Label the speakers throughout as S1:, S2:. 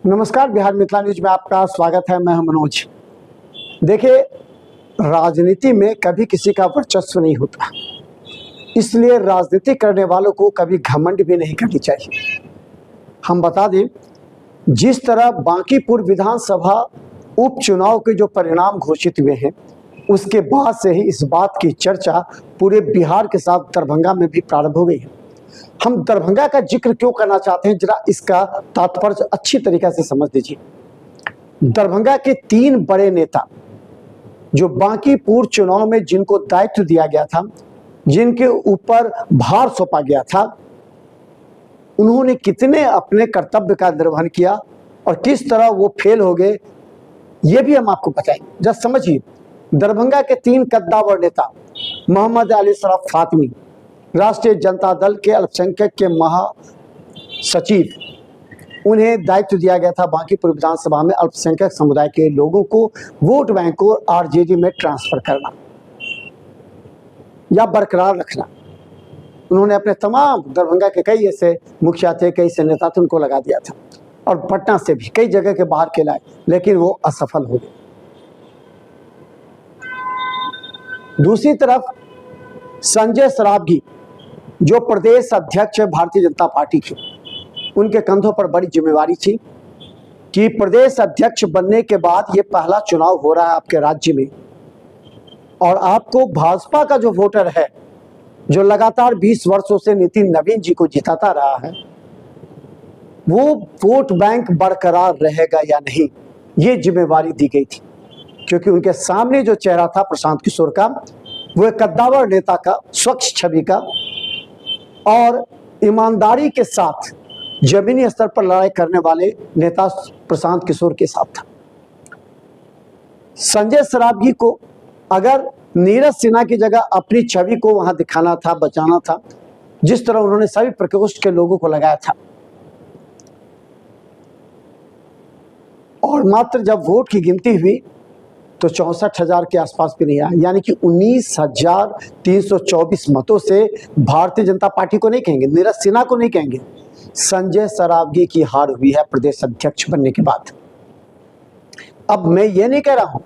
S1: नमस्कार, बिहार मिथिला न्यूज में आपका स्वागत है। मैं हूं मनोज। देखिए, राजनीति में कभी किसी का वर्चस्व नहीं होता, इसलिए राजनीति करने वालों को कभी घमंड भी नहीं करनी चाहिए। हम बता दें, जिस तरह बांकीपुर विधानसभा उपचुनाव के जो परिणाम घोषित हुए हैं, उसके बाद से ही इस बात की चर्चा पूरे बिहार के साथ दरभंगा में भी प्रारंभ हो गई है। हम दरभंगा का जिक्र क्यों करना चाहते हैं, जरा इसका तात्पर्य अच्छी तरीके से समझ लीजिए। दरभंगा के 3 बड़े नेता जो बांकीपुर चुनाव में जिनको दायित्व दिया गया था, जिनके ऊपर भार सौंपा गया था, उन्होंने कितने अपने कर्तव्य का निर्वहन किया और किस तरह वो फेल हो गए, ये भी हम आपको बताएंगे। जब समझिए, दरभंगा के 3 कद्दावर नेता मोहम्मद अली शराफ फातमी, राष्ट्रीय जनता दल के अल्पसंख्यक के महासचिव, उन्हें दायित्व दिया गया था बांकीपुर विधानसभा में अल्पसंख्यक समुदाय के लोगों को वोट बैंक को आरजेडी में ट्रांसफर करना या बरकरार रखना। उन्होंने अपने तमाम दरभंगा के कई ऐसे मुखिया थे, कई ऐसे नेता थे, उनको लगा दिया था और पटना से भी कई जगह के बाहर के लाए, लेकिन वो असफल हो गए। दूसरी तरफ संजय सरावगी, जो प्रदेश अध्यक्ष भारतीय जनता पार्टी के, उनके कंधों पर बड़ी जिम्मेवारी थी कि प्रदेश अध्यक्ष बनने के बाद ये पहला चुनाव हो रहा है आपके राज्य में, और आपको भाजपा का जो वोटर है, जो लगातार 20 वर्षों से नितिन नवीन जी को जिताता रहा है, वो वोट बैंक बरकरार रहेगा या नहीं, ये जिम्मेवारी दी गई थी। क्योंकि उनके सामने जो चेहरा था प्रशांत किशोर का, वो एक कद्दावर नेता का, स्वच्छ छवि का और ईमानदारी के साथ जमीनी स्तर पर लड़ाई करने वाले नेता प्रशांत किशोर के साथ था। संजय सरावगी को अगर नीरज सिन्हा की जगह अपनी छवि को वहां दिखाना था, बचाना था, जिस तरह उन्होंने सभी प्रकोष्ठ के लोगों को लगाया था, और मात्र जब वोट की गिनती हुई तो 64,000 के आसपास भी नहीं आया, यानी कि 19,324 मतों से भारतीय जनता पार्टी को नहीं कहेंगे, नीरज सिन्हा को नहीं कहेंगे, संजय सरावगी की हार हुई है प्रदेश अध्यक्ष बनने के बाद। अब मैं ये नहीं कह रहा हूं,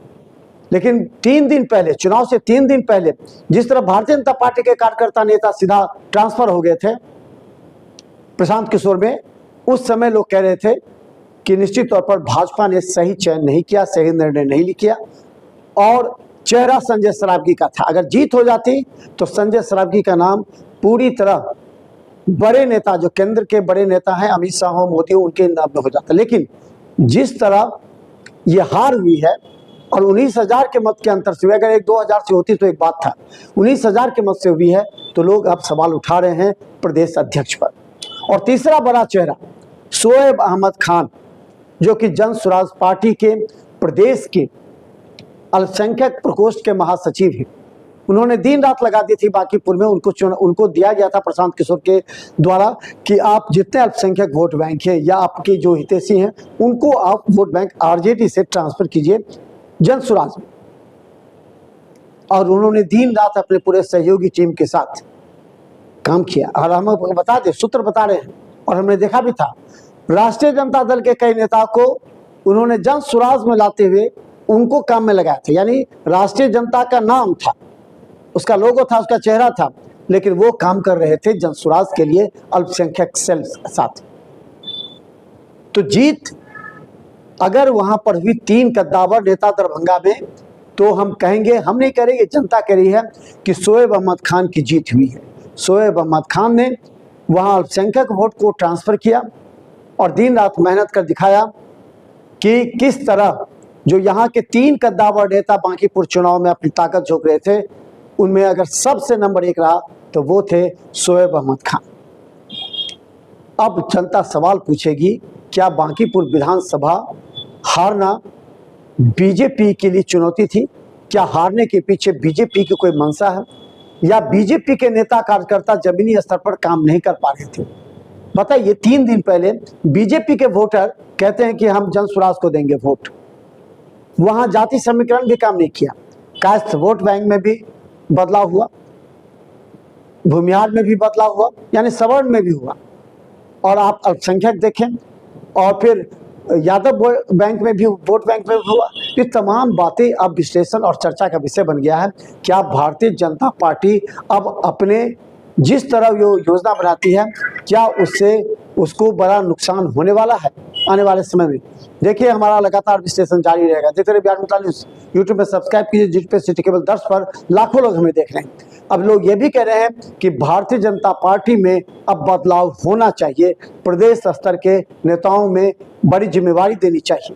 S1: लेकिन 3 दिन पहले, चुनाव से 3 दिन पहले, जिस तरह भारतीय जनता पार्टी के कार्यकर्ता नेता सीधा ट्रांसफर हो गए थे प्रशांत किशोर में, उस समय लोग कह रहे थे कि निश्चित तौर पर भाजपा ने सही चयन नहीं किया, सही निर्णय नहीं किया, और चेहरा संजय सरावगी का था। अगर जीत हो जाती तो संजय सरावगी का नाम पूरी तरह बड़े नेता, जो केंद्र के बड़े नेता हैं, अमित शाह हो, मोदी हो, उनके नाम में हो जाता। लेकिन जिस तरह ये हार हुई है और 19,000 के मत के अंतर से हुई, अगर 1-2 हज़ार से होती तो एक बात था, 19,000 के मत से हुई है, तो लोग अब सवाल उठा रहे हैं प्रदेश अध्यक्ष पर। और तीसरा बड़ा चेहरा शोएब अहमद खान, जो कि जन स्वराज पार्टी के प्रदेश के अल्पसंख्यक प्रकोष्ठ के महासचिव हैं, उन्होंने दिन रात लगा दी थी बांकीपुर में। उनको दिया गया था प्रशांत किशोर के द्वारा कि आप जितने अल्पसंख्यक वोट बैंक हैं या आपके जो हितैषी हैं, उनको आप वोट बैंक आरजेडी से ट्रांसफर कीजिए जन स्वराज में। और उन्होंने दिन रात अपने पूरे सहयोगी टीम के साथ काम किया। और हम बता दें, सूत्र बता रहे हैं और हमने देखा भी था, राष्ट्रीय जनता दल के कई नेताओं को उन्होंने जन स्वराज में लाते हुए उनको काम में लगाया था। यानी राष्ट्रीय जनता का नाम था, उसका लोगो था, उसका चेहरा था, लेकिन वो काम कर रहे थे जन स्वराज के लिए अल्पसंख्यक सेल साथ। तो जीत अगर वहां पर हुई 3 कद्दावर नेता दरभंगा में, तो हम कहेंगे, हम नहीं करेंगे, जनता कह रही है कि शोएब अहमद खान की जीत हुई है। शोएब अहमद खान ने वहां अल्पसंख्यक वोट को ट्रांसफर किया और दिन रात मेहनत कर दिखाया कि किस तरह जो यहाँ के 3 कद्दावर नेता बांकीपुर चुनाव में अपनी ताकत झोंक रहे थे, उनमें अगर सबसे नंबर 1 रहा तो वो थे शोएब अहमद खान। अब जनता सवाल पूछेगी, क्या बांकीपुर विधानसभा हारना बीजेपी के लिए चुनौती थी? क्या हारने के पीछे बीजेपी की कोई मंशा है, या बीजेपी के नेता कार्यकर्ता जमीनी स्तर पर काम नहीं कर पा रहे थे? बताइए, 3 दिन पहले बीजेपी के वोटर कहते हैं कि हम जन स्वराज को देंगे वोट, वहां जाति समीकरण भी काम नहीं किया, कास्ट वोट बैंक में भी बदलाव हुआ, भूमिहार में भी बदलाव हुआ, यानी सवर्ण में भी हुआ। और आप अल्पसंख्यक देखें और फिर यादव बैंक में भी, वोट बैंक में भी हुआ। ये तमाम बातें अब विश्लेषण और चर्चा का विषय बन गया है। क्या भारतीय जनता पार्टी अब अपने जिस तरह वो योजना बनाती है, क्या उससे उसको बड़ा नुकसान होने वाला है आने वाले समय में? देखिए, हमारा लगातार विश्लेषण जारी रहेगा। देखते रहिए बिहार मितान न्यूज़। यूट्यूब पे सब्सक्राइब कीजिए, जिस पे सिटी केबल 10 पर लाखों लोग हमें देख रहे हैं। अब लोग ये भी कह रहे हैं कि भारतीय जनता पार्टी में अब बदलाव होना चाहिए, प्रदेश स्तर के नेताओं में बड़ी जिम्मेवारी देनी चाहिए।